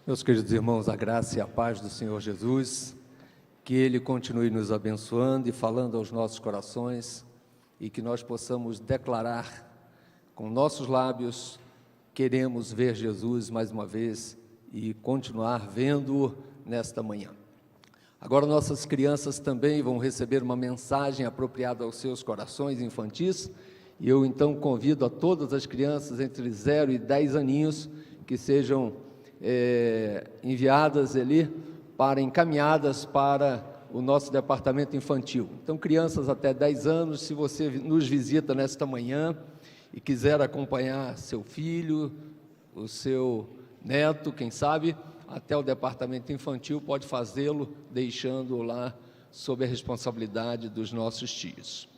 Meus queridos irmãos, a graça e a paz do Senhor Jesus, que Ele continue nos abençoando e falando aos nossos corações, e que nós possamos declarar com nossos lábios: queremos ver Jesus mais uma vez e continuar vendo-o nesta manhã. Agora nossas crianças também vão receber uma mensagem apropriada aos seus corações infantis, e eu então convido a todas as crianças entre 0 e 10 aninhos que sejam enviadas ali, encaminhadas para o nosso departamento infantil. Então, crianças até 10 anos, se você nos visita nesta manhã e quiser acompanhar seu filho, o seu neto, quem sabe, até o departamento infantil, pode fazê-lo, deixando-o lá sob a responsabilidade dos nossos tios.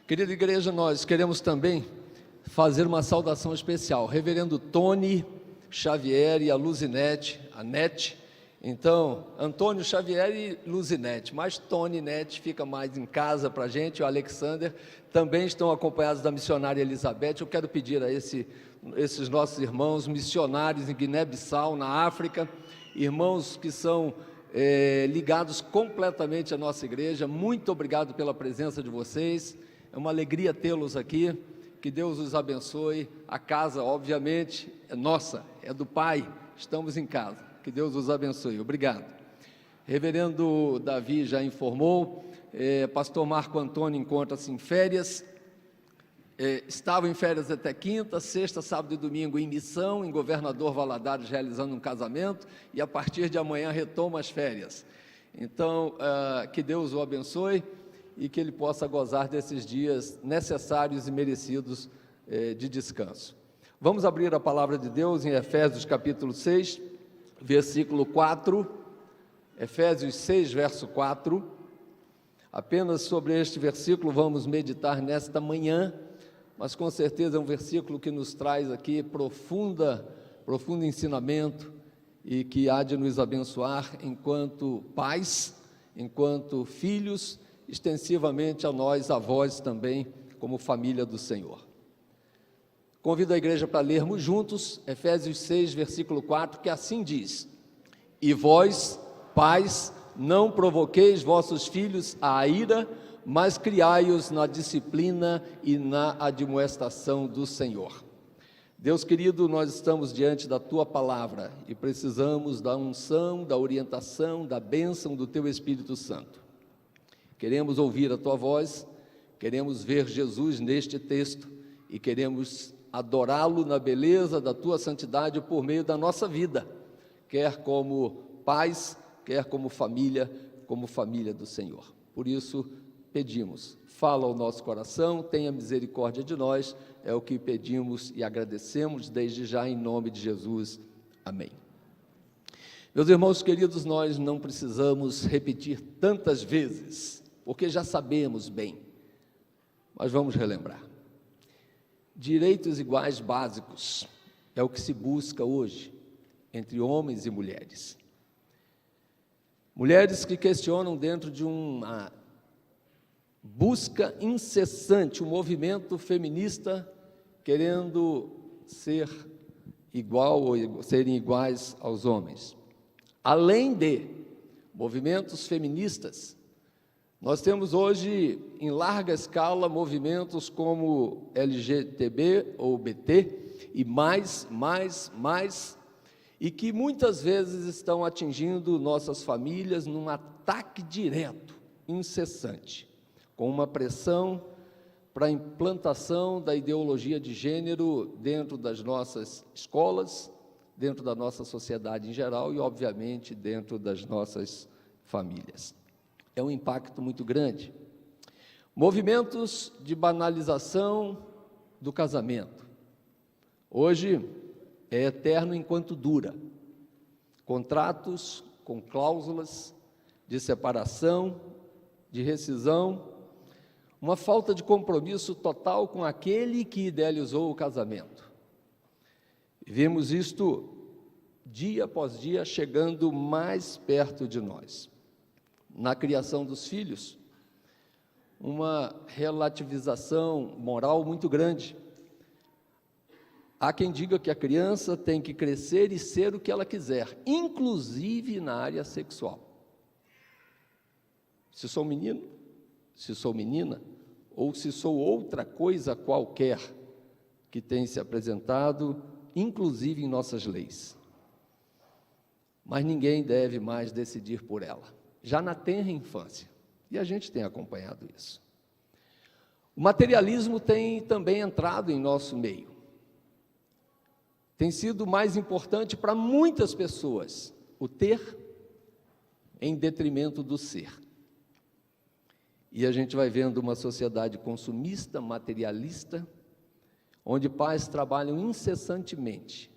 Querida igreja, nós queremos também fazer uma saudação especial. Reverendo Tony Xavier e a Luzinete, a Nete. Então, Antônio Xavier e Luzinete, mas Tony e Nete fica mais em casa para a gente. O Alexander também estão acompanhados da missionária Elizabeth. Eu quero pedir a esses nossos irmãos missionários em Guiné-Bissau, na África, irmãos que são ligados completamente à nossa igreja, muito obrigado pela presença de vocês, é uma alegria tê-los aqui. Que Deus os abençoe. A casa, obviamente, é nossa, é do Pai, estamos em casa. Que Deus os abençoe. Obrigado. Reverendo Davi já informou, pastor Marco Antônio encontra-se em férias, estava em férias até quinta, sexta, sábado e domingo em missão, em Governador Valadares, realizando um casamento, e a partir de amanhã retoma as férias. Então, que Deus o abençoe e que ele possa gozar desses dias necessários e merecidos de descanso. Vamos abrir a palavra de Deus em Efésios capítulo 6, versículo 4, Efésios 6, verso 4, apenas sobre este versículo vamos meditar nesta manhã, mas com certeza é um versículo que nos traz aqui profundo ensinamento e que há de nos abençoar enquanto pais, enquanto filhos, extensivamente a nós, avós também, como família do Senhor. Convido a igreja para lermos juntos, Efésios 6, versículo 4, que assim diz: E vós, pais, não provoqueis vossos filhos à ira, mas criai-os na disciplina e na admoestação do Senhor. Deus querido, nós estamos diante da Tua Palavra e precisamos da unção, da orientação, da bênção do Teu Espírito Santo. Queremos ouvir a Tua voz, queremos ver Jesus neste texto e queremos adorá-lo na beleza da Tua santidade por meio da nossa vida, quer como pais, quer como família do Senhor. Por isso, pedimos, fala ao nosso coração, tenha misericórdia de nós, é o que pedimos e agradecemos desde já em nome de Jesus. Amém. Meus irmãos queridos, nós não precisamos repetir tantas vezes, porque já sabemos bem, mas vamos relembrar. Direitos iguais básicos é o que se busca hoje entre homens e mulheres. Mulheres que questionam dentro de uma busca incessante, um movimento feminista querendo ser igual ou serem iguais aos homens. Além de movimentos feministas, nós temos hoje, em larga escala, movimentos como LGTB ou BT e mais, e que muitas vezes estão atingindo nossas famílias num ataque direto, incessante, com uma pressão para a implantação da ideologia de gênero dentro das nossas escolas, dentro da nossa sociedade em geral e, obviamente, dentro das nossas famílias. É um impacto muito grande. Movimentos de banalização do casamento. Hoje é eterno enquanto dura. Contratos com cláusulas de separação, de rescisão, uma falta de compromisso total com aquele que idealizou o casamento. Vemos isto dia após dia chegando mais perto de nós. Na criação dos filhos, uma relativização moral muito grande. Há quem diga que a criança tem que crescer e ser o que ela quiser, inclusive na área sexual. Se sou menino, se sou menina, ou se sou outra coisa qualquer que tem se apresentado, inclusive em nossas leis. Mas ninguém deve mais decidir por ela, já na tenra infância, e a gente tem acompanhado isso. O materialismo tem também entrado em nosso meio. Tem sido mais importante para muitas pessoas o ter em detrimento do ser. E a gente vai vendo uma sociedade consumista, materialista, onde pais trabalham incessantemente.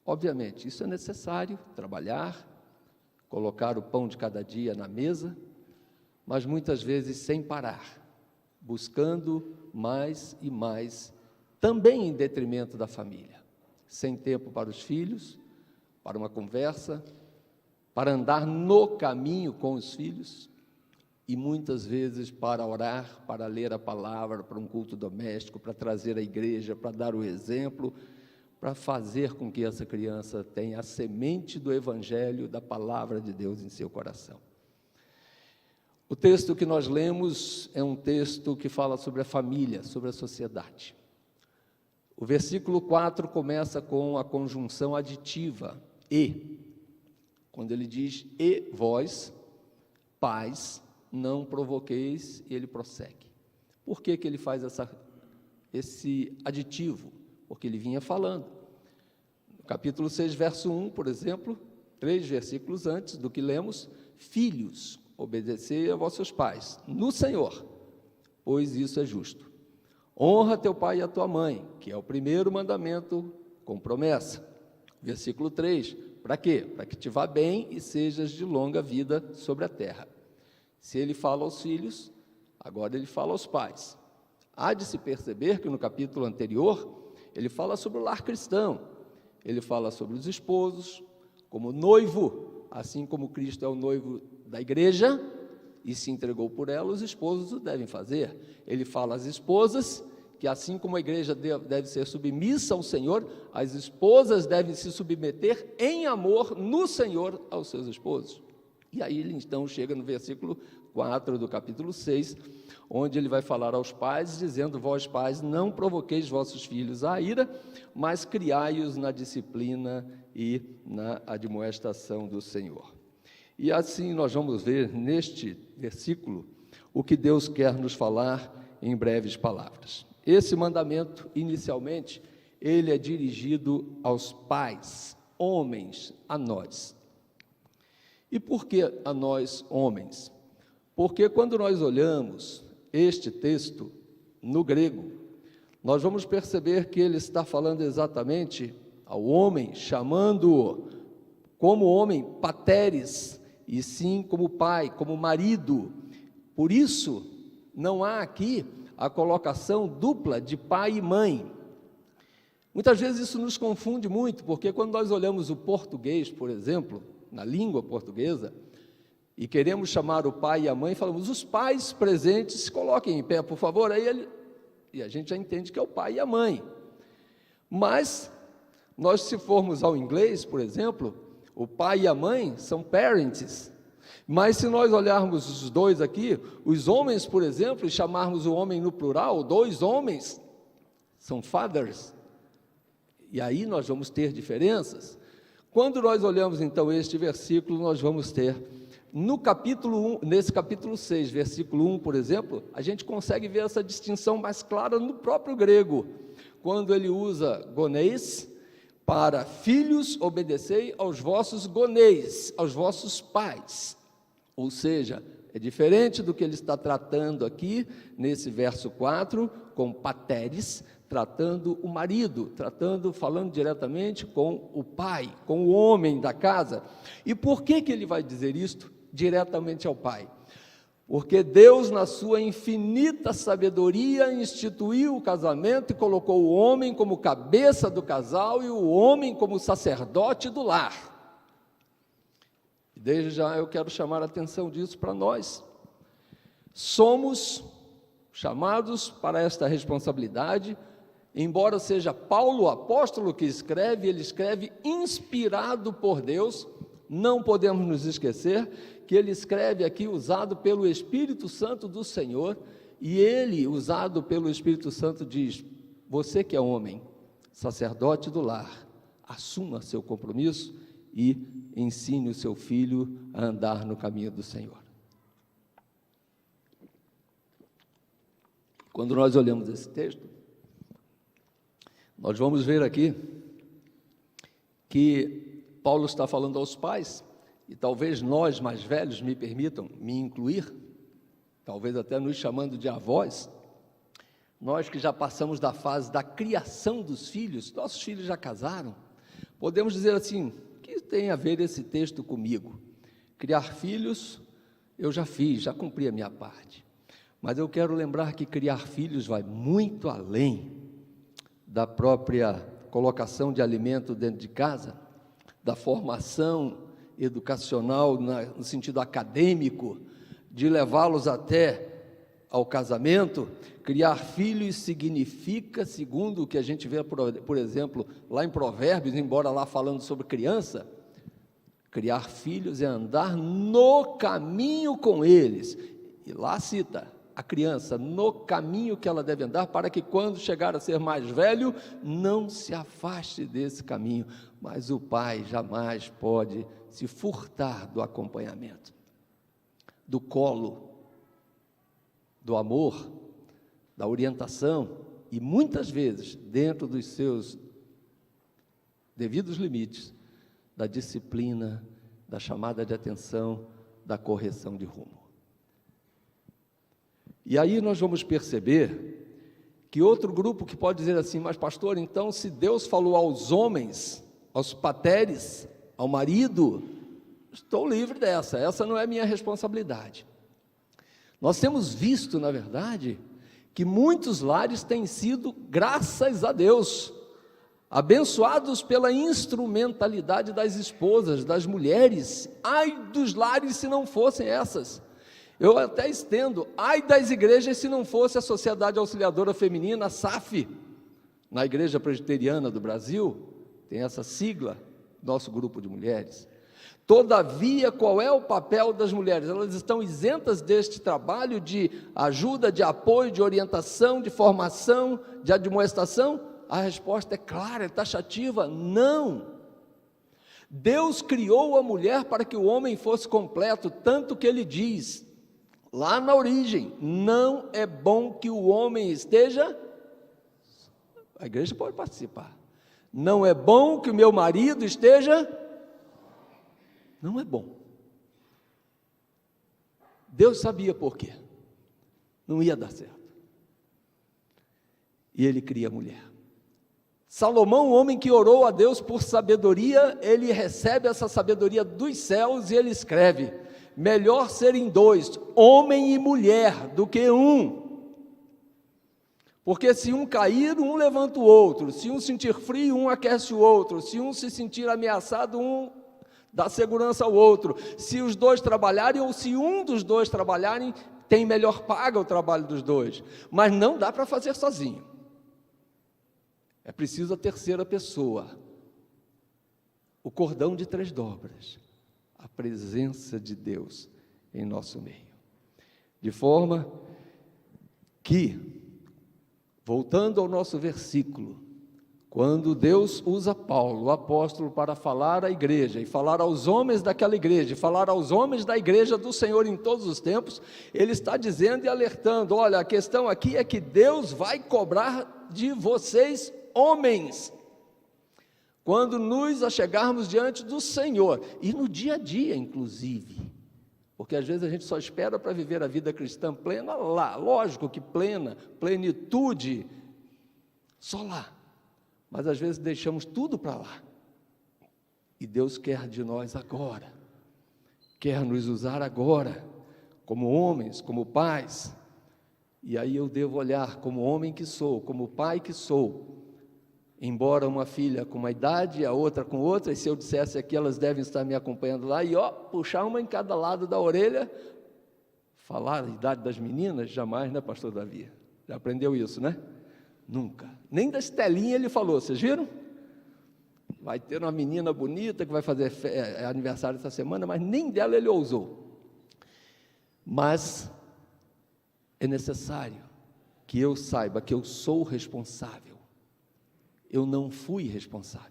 Obviamente, isso é necessário, trabalhar, colocar o pão de cada dia na mesa, mas muitas vezes sem parar, buscando mais e mais, também em detrimento da família. Sem tempo para os filhos, para uma conversa, para andar no caminho com os filhos, e muitas vezes para orar, para ler a palavra, para um culto doméstico, para trazer a igreja, para dar o exemplo, para fazer com que essa criança tenha a semente do Evangelho, da palavra de Deus em seu coração. O texto que nós lemos é um texto que fala sobre a família, sobre a sociedade. O versículo 4 começa com a conjunção aditiva, e. Quando ele diz, e vós, pais, não provoqueis, e ele prossegue. Por que ele faz esse aditivo? Porque ele vinha falando. No capítulo 6, verso 1, por exemplo, 3 versículos antes do que lemos, filhos, obedecei a vossos pais, no Senhor, pois isso é justo. Honra teu pai e a tua mãe, que é o primeiro mandamento com promessa. Versículo 3, para quê? Para que te vá bem e sejas de longa vida sobre a terra. Se ele fala aos filhos, agora ele fala aos pais. Há de se perceber que no capítulo anterior, ele fala sobre o lar cristão, ele fala sobre os esposos, como noivo, assim como Cristo é o noivo da igreja, e se entregou por ela, os esposos o devem fazer. Ele fala às esposas, que assim como a igreja deve ser submissa ao Senhor, as esposas devem se submeter em amor no Senhor aos seus esposos. E aí ele então chega no versículo 4 do capítulo 6, onde ele vai falar aos pais, dizendo, vós pais, não provoqueis vossos filhos à ira, mas criai-os na disciplina e na admoestação do Senhor. E assim nós vamos ver neste versículo o que Deus quer nos falar em breves palavras. Esse mandamento, inicialmente, ele é dirigido aos pais, homens, a nós. E por que a nós, homens? Porque quando nós olhamos este texto no grego, nós vamos perceber que ele está falando exatamente ao homem, chamando-o como homem, pateres, e sim como pai, como marido. Por isso, não há aqui a colocação dupla de pai e mãe. Muitas vezes isso nos confunde muito, porque quando nós olhamos o português, por exemplo, na língua portuguesa, e queremos chamar o pai e a mãe, falamos, os pais presentes, se coloquem em pé, por favor, e a gente já entende que é o pai e a mãe. Mas, nós se formos ao inglês, por exemplo, o pai e a mãe são parents, mas se nós olharmos os dois aqui, os homens, por exemplo, e chamarmos o homem no plural, dois homens, são fathers, e aí nós vamos ter diferenças. Quando nós olhamos então este versículo, nós vamos ter, nesse capítulo 6, versículo 1, por exemplo, a gente consegue ver essa distinção mais clara no próprio grego, quando ele usa goneis, para filhos, obedecei aos vossos goneis, aos vossos pais. Ou seja, é diferente do que ele está tratando aqui, nesse verso 4, com pateres, tratando o marido, falando diretamente com o pai, com o homem da casa. E por que ele vai dizer isto diretamente ao pai? Porque Deus, na sua infinita sabedoria, instituiu o casamento e colocou o homem como cabeça do casal e o homem como sacerdote do lar. Desde já eu quero chamar a atenção disso para nós. Somos chamados para esta responsabilidade embora seja Paulo, o apóstolo, que escreve, ele escreve inspirado por Deus. Não podemos nos esquecer que ele escreve aqui usado pelo Espírito Santo do Senhor, e ele, usado pelo Espírito Santo, diz: você que é homem, sacerdote do lar, assuma seu compromisso e ensine o seu filho a andar no caminho do Senhor. Quando nós olhamos esse texto, nós vamos ver aqui que Paulo está falando aos pais, e talvez nós mais velhos me permitam me incluir, talvez até nos chamando de avós, nós que já passamos da fase da criação dos filhos, nossos filhos já casaram, podemos dizer assim: o que tem a ver esse texto comigo? Criar filhos eu já fiz, já cumpri a minha parte, mas eu quero lembrar que criar filhos vai muito além da própria colocação de alimento dentro de casa, da formação educacional no sentido acadêmico, de levá-los até ao casamento. Criar filhos significa, segundo o que a gente vê, por exemplo, lá em Provérbios, embora lá falando sobre criança, criar filhos é andar no caminho com eles, e lá cita a criança, no caminho que ela deve andar, para que quando chegar a ser mais velho, não se afaste desse caminho. Mas o pai jamais pode se furtar do acompanhamento, do colo, do amor, da orientação, e muitas vezes, dentro dos seus devidos limites, da disciplina, da chamada de atenção, da correção de rumo. E aí nós vamos perceber que outro grupo que pode dizer assim: mas pastor, então se Deus falou aos homens, aos pateres, ao marido, estou livre dessa, essa não é minha responsabilidade. Nós temos visto, na verdade, que muitos lares têm sido, graças a Deus, abençoados pela instrumentalidade das esposas, das mulheres. Ai dos lares se não fossem essas. Eu até estendo: ai das igrejas se não fosse a Sociedade Auxiliadora Feminina, a SAF, na Igreja Presbiteriana do Brasil, tem essa sigla, nosso grupo de mulheres. Todavia, qual é o papel das mulheres? Elas estão isentas deste trabalho de ajuda, de apoio, de orientação, de formação, de admoestação? A resposta é clara, é taxativa: não. Deus criou a mulher para que o homem fosse completo, tanto que ele diz, lá na origem: não é bom que o homem esteja... A igreja pode participar. Não é bom que o meu marido esteja... Não é bom. Deus sabia por quê. Não ia dar certo. E ele cria a mulher. Salomão, o homem que orou a Deus por sabedoria, ele recebe essa sabedoria dos céus e ele escreve: melhor serem dois, homem e mulher, do que um. Porque se um cair, um levanta o outro. Se um sentir frio, um aquece o outro. Se um se sentir ameaçado, um dá segurança ao outro. Se os dois trabalharem, ou se um dos dois trabalharem, tem melhor paga o trabalho dos dois. Mas não dá para fazer sozinho. É preciso a terceira pessoa. O cordão de 3 dobras. A presença de Deus em nosso meio. De forma que, voltando ao nosso versículo, quando Deus usa Paulo, o apóstolo, para falar à igreja, e falar aos homens daquela igreja, e falar aos homens da igreja do Senhor em todos os tempos, ele está dizendo e alertando: olha, a questão aqui é que Deus vai cobrar de vocês, homens, quando nos achegarmos diante do Senhor, e no dia a dia, inclusive, porque às vezes a gente só espera para viver a vida cristã plena lá, lógico que plena, plenitude, só lá, mas às vezes deixamos tudo para lá, e Deus quer de nós agora, quer nos usar agora, como homens, como pais, e aí eu devo olhar como homem que sou, como pai que sou, embora uma filha com uma idade, a outra com outra, e se eu dissesse aqui, elas devem estar me acompanhando lá, e puxar uma em cada lado da orelha, falar a idade das meninas, jamais, né, pastor Davi? Já aprendeu isso, né? Nunca. Nem da Estelinha ele falou, vocês viram? Vai ter uma menina bonita que vai fazer aniversário essa semana, mas nem dela ele ousou. Mas é necessário que eu saiba que eu sou responsável. Eu não fui responsável.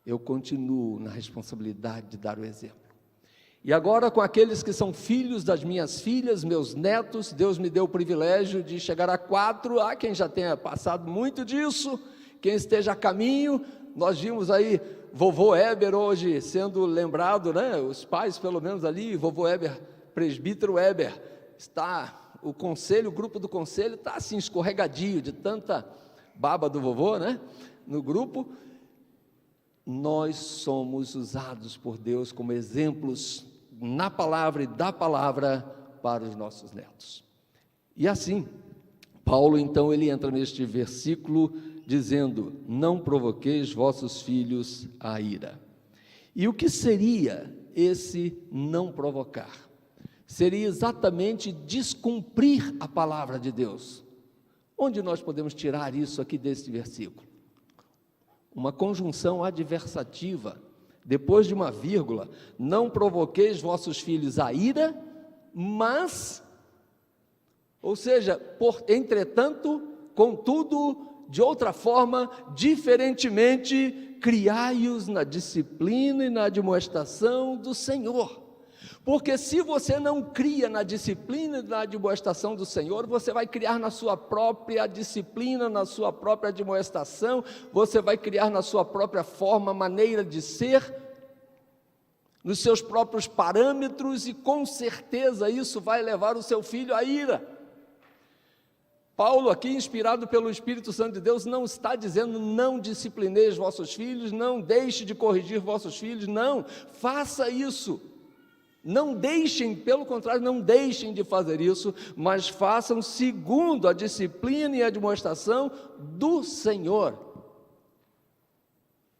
Eu continuo na responsabilidade de dar o exemplo. E agora, com aqueles que são filhos das minhas filhas, meus netos, Deus me deu o privilégio de chegar a 4. Há quem já tenha passado muito disso, quem esteja a caminho. Nós vimos aí vovô Heber hoje sendo lembrado, né? Os pais, pelo menos ali, vovô Heber, presbítero Heber, está, o conselho, o grupo do conselho está assim, escorregadio, de tanta baba do vovô, né? No grupo. Nós somos usados por Deus como exemplos na palavra e da palavra para os nossos netos. E assim, Paulo então ele entra neste versículo dizendo: não provoqueis vossos filhos a ira. E o que seria esse não provocar? Seria exatamente descumprir a palavra de Deus. Onde nós podemos tirar isso aqui deste versículo? Uma conjunção adversativa, depois de uma vírgula: não provoqueis vossos filhos a ira, mas, ou seja, entretanto, contudo, de outra forma, diferentemente, criai-os na disciplina e na admoestação do Senhor. Porque se você não cria na disciplina e na admoestação do Senhor, você vai criar na sua própria disciplina, na sua própria admoestação, você vai criar na sua própria forma, maneira de ser, nos seus próprios parâmetros, e com certeza isso vai levar o seu filho à ira. Paulo aqui, inspirado pelo Espírito Santo de Deus, não está dizendo não disciplineis vossos filhos, não deixe de corrigir vossos filhos, não, faça isso. Não deixem, pelo contrário, não deixem de fazer isso, mas façam segundo a disciplina e a admoestação do Senhor.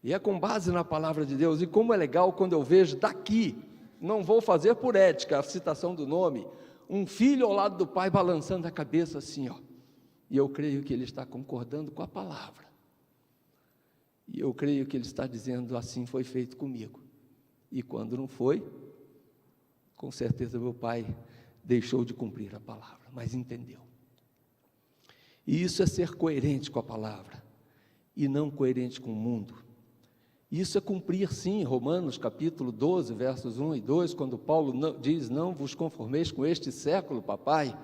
E é com base na palavra de Deus. E como é legal quando eu vejo daqui, não vou fazer por ética a citação do nome, um filho ao lado do pai balançando a cabeça assim, ó. E eu creio que ele está concordando com a palavra. E eu creio que ele está dizendo: assim foi feito comigo. E quando não foi, com certeza meu pai deixou de cumprir a palavra, mas entendeu. E isso é ser coerente com a palavra, e não coerente com o mundo. Isso é cumprir sim, Romanos capítulo 12, versos 1 e 2, quando Paulo diz: não vos conformeis com este século, papai,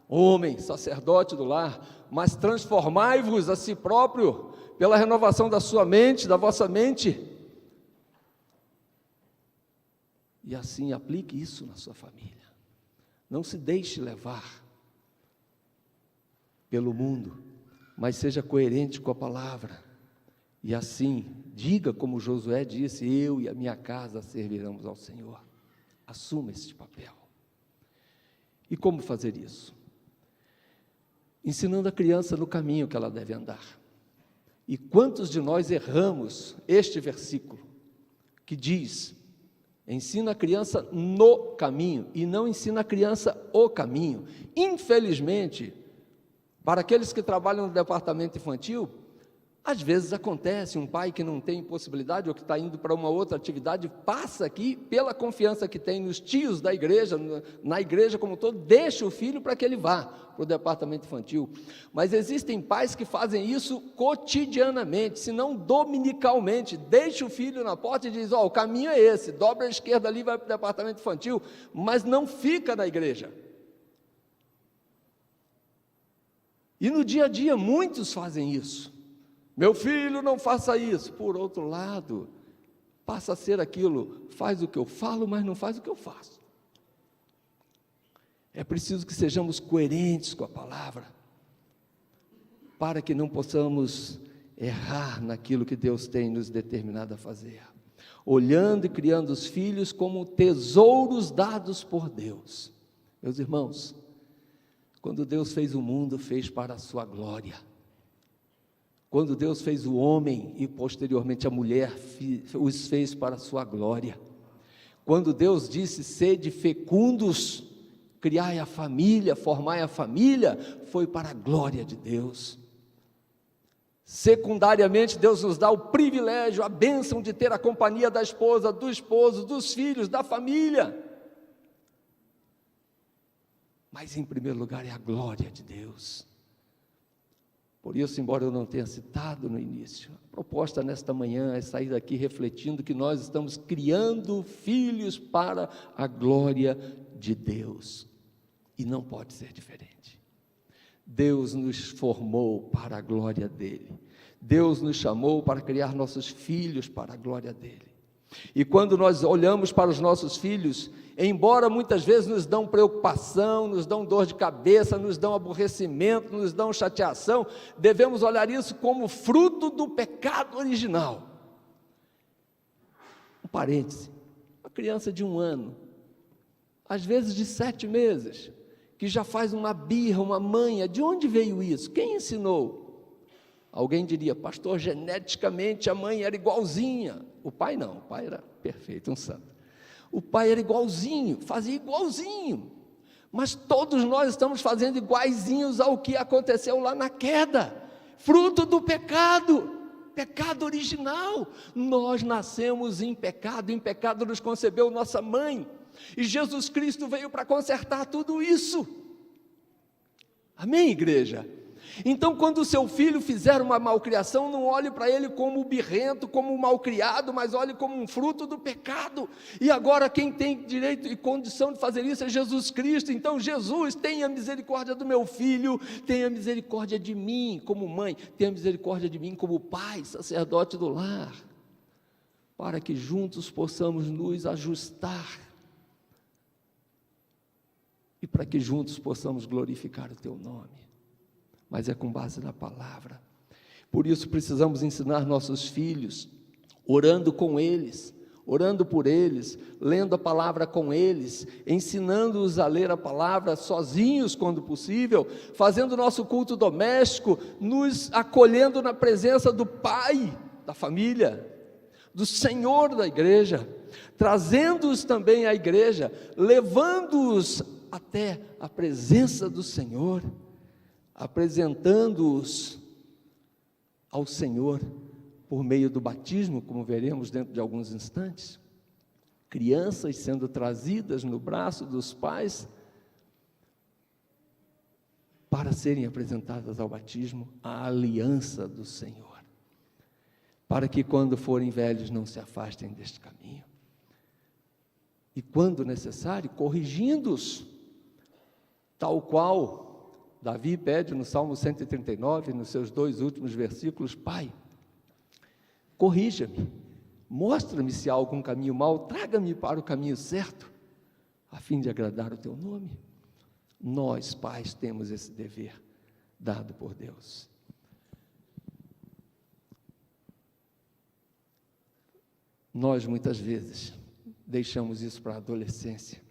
homem, sacerdote do lar, mas transformai-vos a si próprio, pela renovação da sua mente, da vossa mente. E assim, aplique isso na sua família. Não se deixe levar pelo mundo, mas seja coerente com a palavra. E assim, diga como Josué disse: eu e a minha casa serviremos ao Senhor. Assuma este papel. E como fazer isso? Ensinando a criança no caminho que ela deve andar. E quantos de nós erramos este versículo, que diz: ensina a criança no caminho, e não ensina a criança o caminho. Infelizmente, para aqueles que trabalham no departamento infantil, às vezes acontece, um pai que não tem possibilidade, ou que está indo para uma outra atividade, passa aqui, pela confiança que tem nos tios da igreja, na igreja como um todo, deixa o filho para que ele vá para o departamento infantil. Mas existem pais que fazem isso cotidianamente, se não dominicalmente, deixa o filho na porta e diz: ó, o caminho é esse, dobra a esquerda ali e vai para o departamento infantil, mas não fica na igreja. E no dia a dia muitos fazem isso. Meu filho, não faça isso. Por outro lado, passa a ser aquilo: faz o que eu falo, mas não faz o que eu faço. É preciso que sejamos coerentes com a palavra, para que não possamos errar naquilo que Deus tem nos determinado a fazer, olhando e criando os filhos como tesouros dados por Deus. Meus irmãos, quando Deus fez o mundo, fez para a sua glória. Quando Deus fez o homem e posteriormente a mulher, os fez para a sua glória. Quando Deus disse: sede fecundos, criai a família, formai a família, foi para a glória de Deus. Secundariamente, Deus nos dá o privilégio, a bênção de ter a companhia da esposa, do esposo, dos filhos, da família. Mas, em primeiro lugar, é a glória de Deus. Por isso, embora eu não tenha citado no início, a proposta nesta manhã é sair daqui refletindo que nós estamos criando filhos para a glória de Deus. E não pode ser diferente. Deus nos formou para a glória dEle. Deus nos chamou para criar nossos filhos para a glória dEle. E quando nós olhamos para os nossos filhos, embora muitas vezes nos dão preocupação, nos dão dor de cabeça, nos dão aborrecimento, nos dão chateação, devemos olhar isso como fruto do pecado original. Um parêntese, uma criança de 1 ano, às vezes de 7 meses, que já faz uma birra, uma manha, de onde veio isso? Quem ensinou? Alguém diria, pastor, geneticamente a mãe era igualzinha. O pai não, o pai era perfeito, um santo. O pai era igualzinho, fazia igualzinho. Mas todos nós estamos fazendo iguaizinhos ao que aconteceu lá na queda, fruto do pecado original. Nós nascemos em pecado nos concebeu nossa mãe. E Jesus Cristo veio para consertar tudo isso. Amém, igreja? Então, quando o seu filho fizer uma malcriação, não olhe para ele como birrento, como malcriado, mas olhe como um fruto do pecado. E agora quem tem direito e condição de fazer isso é Jesus Cristo. Então, Jesus, tenha misericórdia do meu filho, tenha misericórdia de mim como mãe, tenha misericórdia de mim como pai, sacerdote do lar, para que juntos possamos nos ajustar e para que juntos possamos glorificar o teu nome. Mas é com base na palavra. Por isso precisamos ensinar nossos filhos, orando com eles, orando por eles, lendo a palavra com eles, ensinando-os a ler a palavra sozinhos quando possível, fazendo nosso culto doméstico, nos acolhendo na presença do Pai da família, do Senhor da igreja, trazendo-os também à igreja, levando-os até a presença do Senhor, apresentando-os ao Senhor por meio do batismo, como veremos dentro de alguns instantes, crianças sendo trazidas no braço dos pais para serem apresentadas ao batismo, à aliança do Senhor, para que quando forem velhos não se afastem deste caminho, e quando necessário, corrigindo-os, tal qual Davi pede no Salmo 139, nos seus 2 últimos versículos: Pai, corrija-me, mostra-me se há algum caminho mau, traga-me para o caminho certo, a fim de agradar o teu nome. Nós, pais, temos esse dever dado por Deus. Nós, muitas vezes, deixamos isso para a adolescência,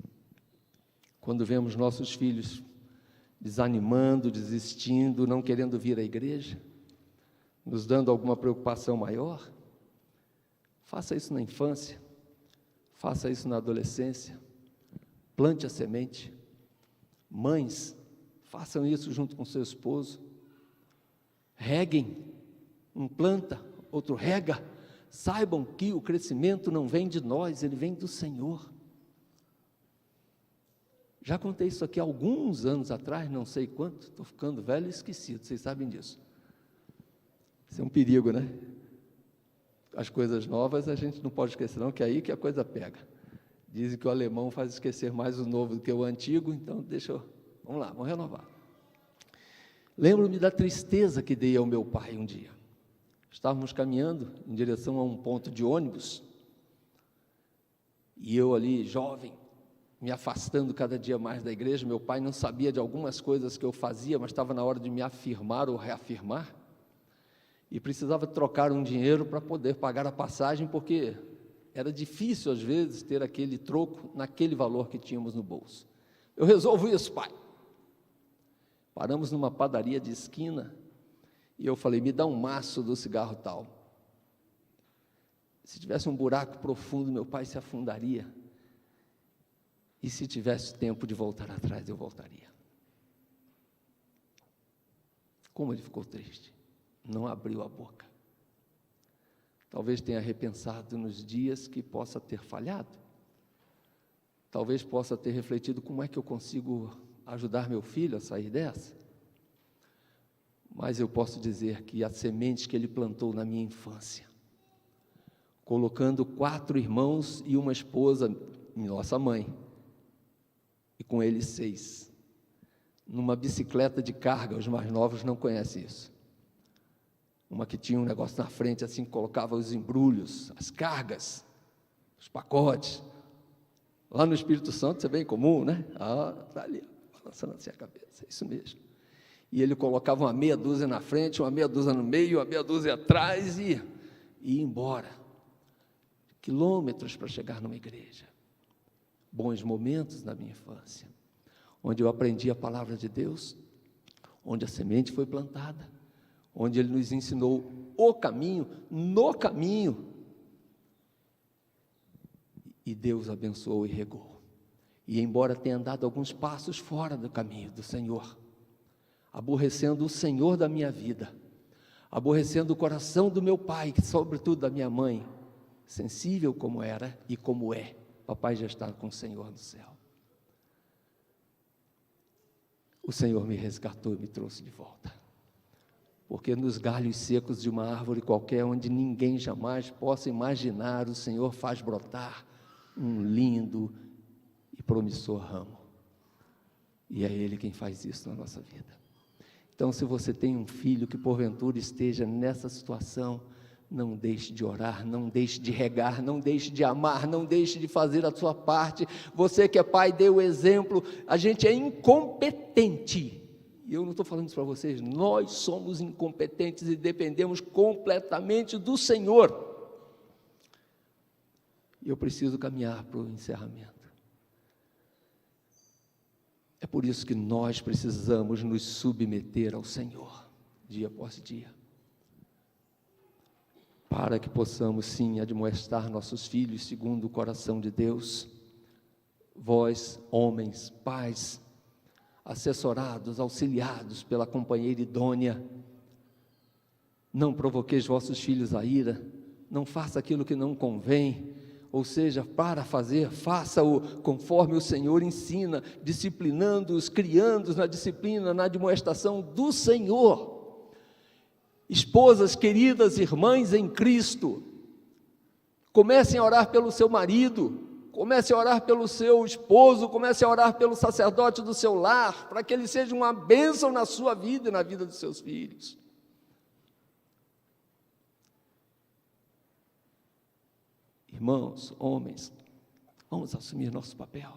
quando vemos nossos filhos desanimando, desistindo, não querendo vir à igreja, nos dando alguma preocupação maior. Faça isso na infância, faça isso na adolescência, plante a semente. Mães, façam isso junto com seu esposo, reguem, um planta, outro rega. Saibam que o crescimento não vem de nós, ele vem do Senhor. Já contei isso aqui há alguns anos atrás, não sei quanto, estou ficando velho e esquecido, vocês sabem disso. Isso é um perigo, né? As coisas novas a gente não pode esquecer não, que é aí que a coisa pega. Dizem que o alemão faz esquecer mais o novo do que o antigo, então vamos lá, vamos renovar. Lembro-me da tristeza que dei ao meu pai um dia. Estávamos caminhando em direção a um ponto de ônibus, e eu ali, jovem, me afastando cada dia mais da igreja. Meu pai não sabia de algumas coisas que eu fazia, mas estava na hora de me afirmar ou reafirmar, e precisava trocar um dinheiro para poder pagar a passagem, porque era difícil às vezes ter aquele troco naquele valor que tínhamos no bolso. Eu resolvo isso, pai. Paramos numa padaria de esquina, e eu falei: me dá um maço do cigarro tal. Se tivesse um buraco profundo, meu pai se afundaria. E se tivesse tempo de voltar atrás, eu voltaria. Como ele ficou triste. não abriu a boca. Talvez tenha repensado nos dias que possa ter falhado. Talvez possa ter refletido como é que eu consigo ajudar meu filho a sair dessa. Mas eu posso dizer que as sementes que ele plantou na minha infância, colocando 4 irmãos e uma esposa, nossa mãe, e com eles 6, numa bicicleta de carga, os mais novos não conhecem isso, uma que tinha um negócio na frente, assim, colocava os embrulhos, as cargas, os pacotes. Lá no Espírito Santo, isso é bem comum, né? Está ali, balançando assim a cabeça, é isso mesmo. E ele colocava uma meia dúzia na frente, uma meia dúzia no meio, uma meia dúzia atrás e ia embora. Quilômetros para chegar numa igreja. Bons momentos na minha infância, onde eu aprendi a palavra de Deus, onde a semente foi plantada, onde Ele nos ensinou o caminho, no caminho, e Deus abençoou e regou. E embora tenha andado alguns passos fora do caminho do Senhor, aborrecendo o Senhor da minha vida, aborrecendo o coração do meu pai, sobretudo da minha mãe, sensível como era e como é, papai já está com o Senhor no céu. O Senhor me resgatou e me trouxe de volta. Porque nos galhos secos de uma árvore qualquer, onde ninguém jamais possa imaginar, o Senhor faz brotar um lindo e promissor ramo. E é Ele quem faz isso na nossa vida. Então, se você tem um filho que porventura esteja nessa situação, não deixe de orar, não deixe de regar, não deixe de amar, não deixe de fazer a sua parte. Você que é pai, dê o exemplo. A gente é incompetente. E eu não estou falando isso para vocês, nós somos incompetentes e dependemos completamente do Senhor. E eu preciso caminhar para o encerramento. É por isso que nós precisamos nos submeter ao Senhor, dia após dia, para que possamos sim admoestar nossos filhos segundo o coração de Deus. Vós, homens, pais, assessorados, auxiliados pela companheira idônea, não provoqueis vossos filhos a ira, não faça aquilo que não convém, ou seja, para fazer, faça-o conforme o Senhor ensina, disciplinando-os, criando-os na disciplina, na admoestação do Senhor. Esposas queridas, irmãs em Cristo, comecem a orar pelo seu marido, comece a orar pelo seu esposo, comece a orar pelo sacerdote do seu lar, para que ele seja uma bênção na sua vida e na vida dos seus filhos. Irmãos, homens, vamos assumir nosso papel,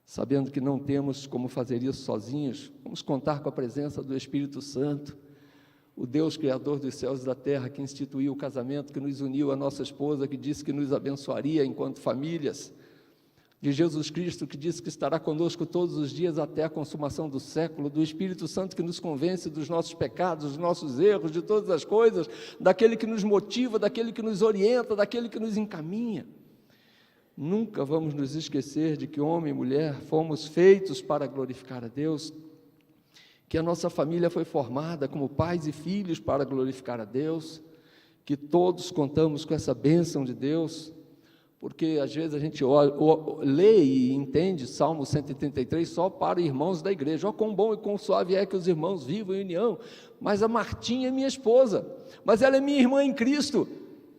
sabendo que não temos como fazer isso sozinhos, vamos contar com a presença do Espírito Santo, o Deus Criador dos céus e da terra, que instituiu o casamento, que nos uniu a nossa esposa, que disse que nos abençoaria enquanto famílias, de Jesus Cristo, que disse que estará conosco todos os dias até a consumação do século, do Espírito Santo que nos convence dos nossos pecados, dos nossos erros, de todas as coisas, daquele que nos motiva, daquele que nos orienta, daquele que nos encaminha. Nunca vamos nos esquecer de que homem e mulher fomos feitos para glorificar a Deus, que a nossa família foi formada como pais e filhos para glorificar a Deus, que todos contamos com essa bênção de Deus, porque às vezes a gente lê e entende Salmo 133 só para irmãos da igreja. Ó, quão bom e quão suave é que os irmãos vivam em união. Mas a Martinha é minha esposa, mas ela é minha irmã em Cristo,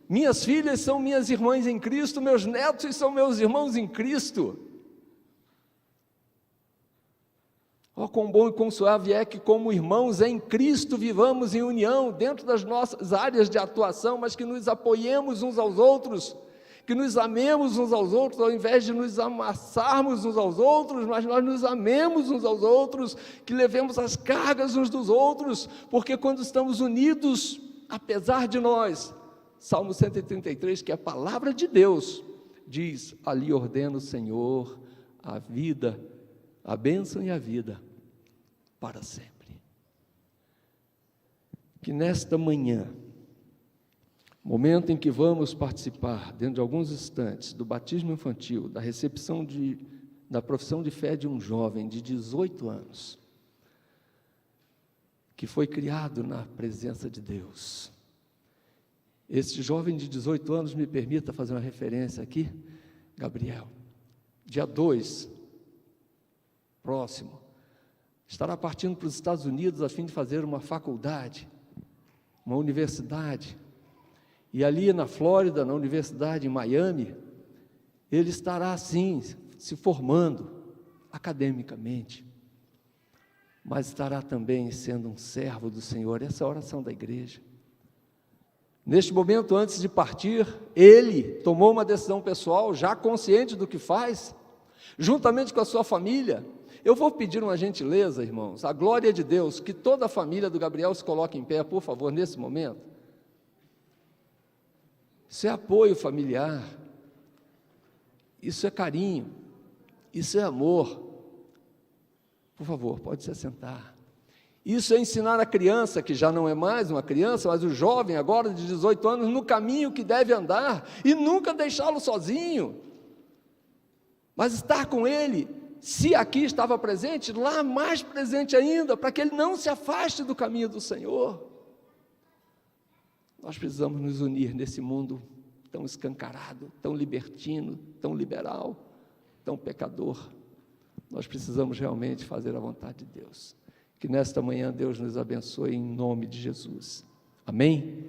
minhas filhas são minhas irmãs em Cristo, meus netos são meus irmãos em Cristo. Ó, quão bom e quão suave é que, como irmãos em Cristo, vivamos em união dentro das nossas áreas de atuação, mas que nos apoiemos uns aos outros, que nos amemos uns aos outros, ao invés de nos amassarmos uns aos outros, mas nós nos amemos uns aos outros, que levemos as cargas uns dos outros, porque quando estamos unidos, apesar de nós, Salmo 133, que é a palavra de Deus, diz, ali ordena o Senhor a vida, a bênção e a vida, para sempre. Que nesta manhã, momento em que vamos participar, dentro de alguns instantes, do batismo infantil, da recepção da profissão de fé de um jovem de 18 anos, que foi criado na presença de Deus. Este jovem de 18 anos, me permita fazer uma referência aqui, Gabriel, dia 2, próximo, estará partindo para os Estados Unidos a fim de fazer uma faculdade, uma universidade, e ali na Flórida, na universidade em Miami, ele estará assim, se formando academicamente, mas estará também sendo um servo do Senhor. Essa é a oração da igreja. Neste momento, antes de partir, ele tomou uma decisão pessoal, já consciente do que faz, juntamente com a sua família. Eu vou pedir uma gentileza, irmãos, a glória de Deus, que toda a família do Gabriel se coloque em pé, por favor, nesse momento. Isso é apoio familiar, isso é carinho, isso é amor. Por favor, pode se assentar. Isso é ensinar a criança, que já não é mais uma criança, mas o jovem agora de 18 anos, no caminho que deve andar, e nunca deixá-lo sozinho, mas estar com ele, se aqui estava presente, lá mais presente ainda, para que ele não se afaste do caminho do Senhor. Nós precisamos nos unir nesse mundo tão escancarado, tão libertino, tão liberal, tão pecador. Nós precisamos realmente fazer a vontade de Deus. Que nesta manhã Deus nos abençoe em nome de Jesus. Amém?